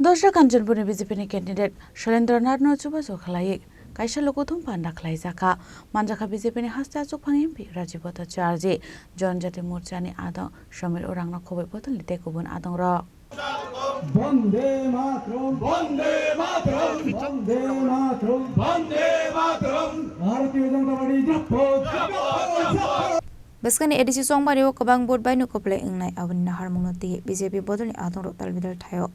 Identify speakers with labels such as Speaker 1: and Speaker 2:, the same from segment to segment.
Speaker 1: दस्रा काञ्चनपुरनि बिजेपिनि केन्डिडेट शैलेन्द्रनाथ नचुबासो खालायै काइसा लोकोथुम पान्डा खालायजाखा मानजाखा बिजेपिनि हास्ता चुकफां एमपि राजीव भट्टाचार्य जनजाति मोर्चानि आदं समीर उरांनो खबै पतलनि तेकुबुन आदं र
Speaker 2: वंदे मातरम वंदे मातरम वंदे मातरम वंदे मातरम भारतीय जनता पार्टी जपो
Speaker 1: Baskan edisi songbario kabang board bai no koplai ingnai abani nahar mungno ti BJP bodoni adong rotal bidal thayo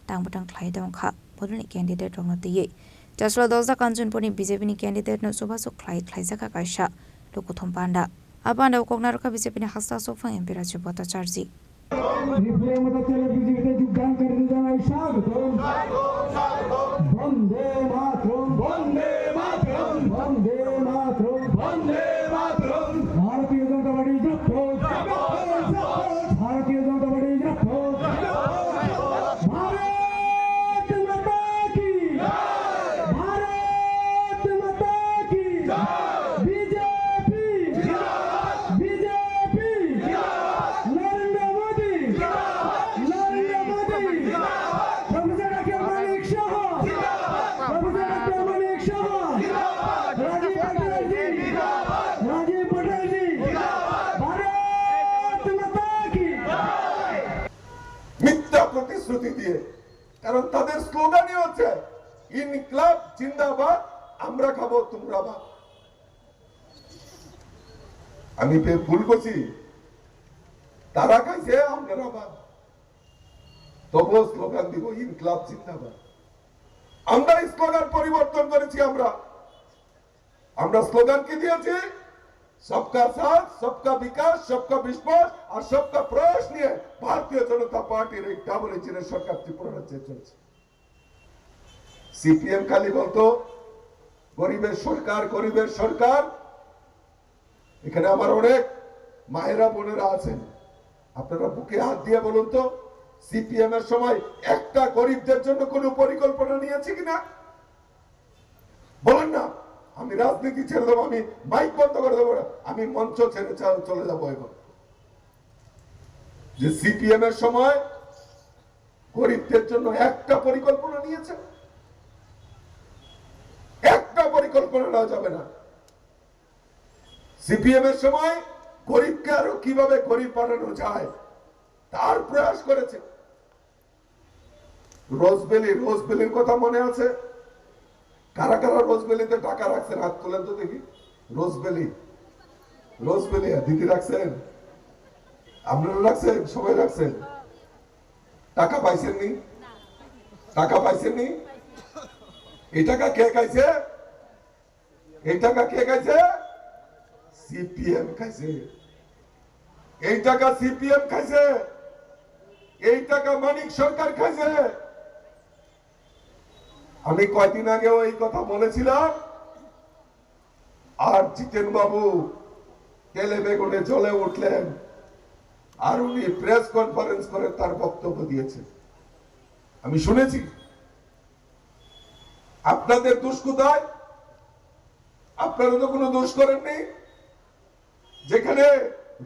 Speaker 1: tangbatang khlai dong kha bodoni candidate rongno ti jaslo dosda kanchanpurni BJP ni candidate no subhaso khlai khlaijaka kaisa lokothom panda apanda koknar ka BJP ni hasta sofang MP Rajiv Bhattacharya
Speaker 2: Vande Mataram Vande Mataram Vande Mataram Vande Mataram Bharatiya Janata party जपो Bharatiya Janata party जपो भारत माता की भारत माता की BJP BJP Narendra Modi professor doctor Manik Saha professor doctor Manik Saha Rajiv Patel ji Bharat माता की
Speaker 3: মিথ্যা প্রতিশ্রুতি দিয়ে কারণ তাদের স্লোগানই হচ্ছে ইনকিলাব জিন্দাবাদ আমরা খাবো তোমরা ভাত আমি ভুল করছি তারা খাইছে আমরা ভাত তবুও স্লোগান দিব ইনকিলাব জিন্দাবাদ আমরা স্লোগান পরিবর্তন করেছি আমরা স্লোগান কি দিয়েছি सबका साथ सबका विकास सबका विश्वास और सबका प्रयास নিয়ে ভারতীয় জনতা পার্টির এই ডাবল ইঞ্জিনের সরকার ত্রিপুরা রাজ্যে চলছে সিপিএম খালি বলতো গরিবের সরকার এখানে আমার অনেক মায়েরা বোনেরা আছেন আপনারা বুকে হাত দিয়ে বলুন তো সিপিএম এর সময় একটা গরিবদের জন্য কোনো পরিকল্পনা নিয়েছে কিনা বলেন না আমি রাজনীতি ছেড়ে দেবো আমি মাইক বন্ধ করে দেবো আমি মঞ্চ ছেড়ে চলে যাবো এখন যে সিপিএম এর সময় গরিবদের জন্য একটা পরিকল্পনা নিয়েছে একটা পরিকল্পনা নেওয়া যাবে না সিপিএম এর সময় গরিবকে আরো কিভাবে গরিব বানানো যায় তার প্রয়াস করেছে রোজবেলির কথা মনে আছে কারা কারা রোজবেলিতে টাকা রাখছেন হাত তোলেন তো দেখি রোজবেলি দিদি রাখছেন আপনারা রাখছেন সবাই রাখছেন টাকা পাইছেননি এই টাকা কে খাইছে সিপিএম খাইছে এই টাকা সিপিএম খাইছে এই টাকা মানিক সরকার খাইছে আমি কয়দিন আগেও এই কথা বলেছিলাম আর জিতেন বাবু তেলে বেগুনে জ্বলে উঠলেন আর উনি প্রেস কনফারেন্স করে তার বক্তব্য দিয়েছেন আমি শুনেছি আপনাদের দোষ কোথায় আপনারা তো কোনো দোষ করেননি যেখানে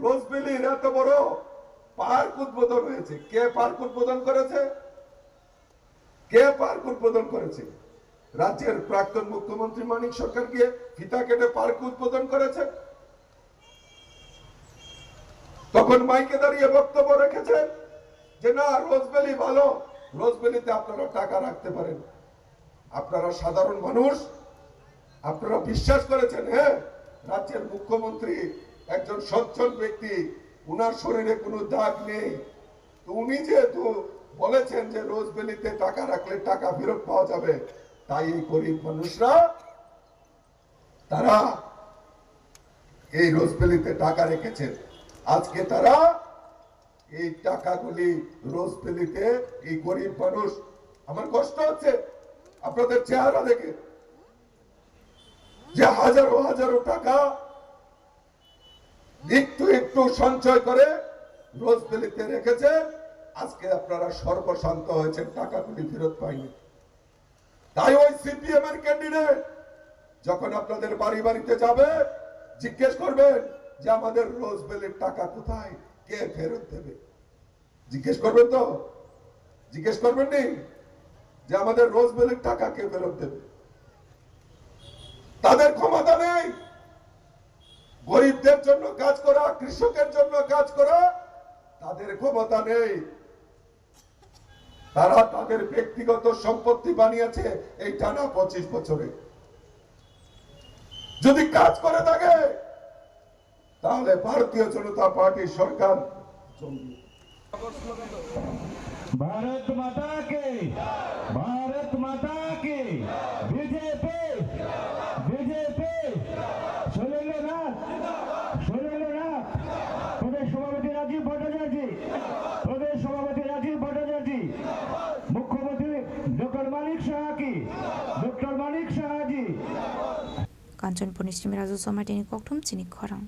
Speaker 3: রোজবেলির এত বড় পার্ক উদ্বোধন হয়েছে কে পার্ক উদ্বোধন করেছে রাজ্যের প্রাক্তন মুখ্যমন্ত্রী মানিক সরকার গিয়ে ফিতা কেটে পার্ক উদ্বোধন করেছে তখন মাইকে দাঁড়িয়ে বক্তব্য রেখেছেন যে না রোজবেলি ভালো রোজবেলিতে আপনারা টাকা রাখতে পারেন আপনারা সাধারণ মানুষ আপনারা বিশ্বাস করেছেন হ্যাঁ রাজ্যের মুখ্যমন্ত্রী একজন সজ্জন ব্যক্তি উনার শরীরে কোনো দাগ নেই তো উনি যেহেতু বলেছেন যে রোজবেলিতে টাকা রাখলে টাকা ফেরত পাওয়া যাবে তাই এই গরিব মানুষরা তারা এই রোজবেলিতে টাকা রেখেছেন আজকে তারা এই টাকাগুলি রোজবেলিতে এই গরিব মানুষ আমার কষ্ট হচ্ছে আপনাদের চেহারা দেখে যে হাজারো হাজারো টাকা একটু সঞ্চয় করে রোজবেলিতে রেখেছে আজকে আপনারা সর্বশান্ত হয়েছেন টাকাগুলি ফেরত পাইনি তাই ওই সিপিএম এর ক্যান্ডিডেট যখন আপনাদের বাড়িতে যাবে জিজ্ঞেস করবেন যে আমাদের রোজবেলির টাকা কোথায় কে ফেরত দেবে জিজ্ঞেস করবেন তো জিজ্ঞেস করবেন নি যে আমাদের রোজবেলির টাকা কে ফেরত দেবে। তাদের ক্ষমতা নেই গরিবদের জন্য কাজ করা, কৃষকের জন্য কাজ করা, তাদের ক্ষমতা নেই। তারা তাদের ব্যক্তিগত সম্পত্তি বানিয়েছে এই টানা 25 বছরে। যদি কাজ করে থাকে তাহলে ভারতীয় জনতা পার্টির সরকার চলবে।
Speaker 2: भारत माता के, भारत माता के, बीजेपी, बीजेपी, सुरेंद्रनाथ, सुरेंद्रनाथ, प्रदेश सभापति राजीव भट्टाचार्य, प्रदेश सभापति राजीव भट्टाचार्य, मुख्यमंत्री डॉक्टर मानिक शाह की, डॉक्टर मानिक शाह जी।
Speaker 1: কাঞ্চনপুর নিশ্চিমে রাজু সমাটিনি ককটুম চিনি খরাং।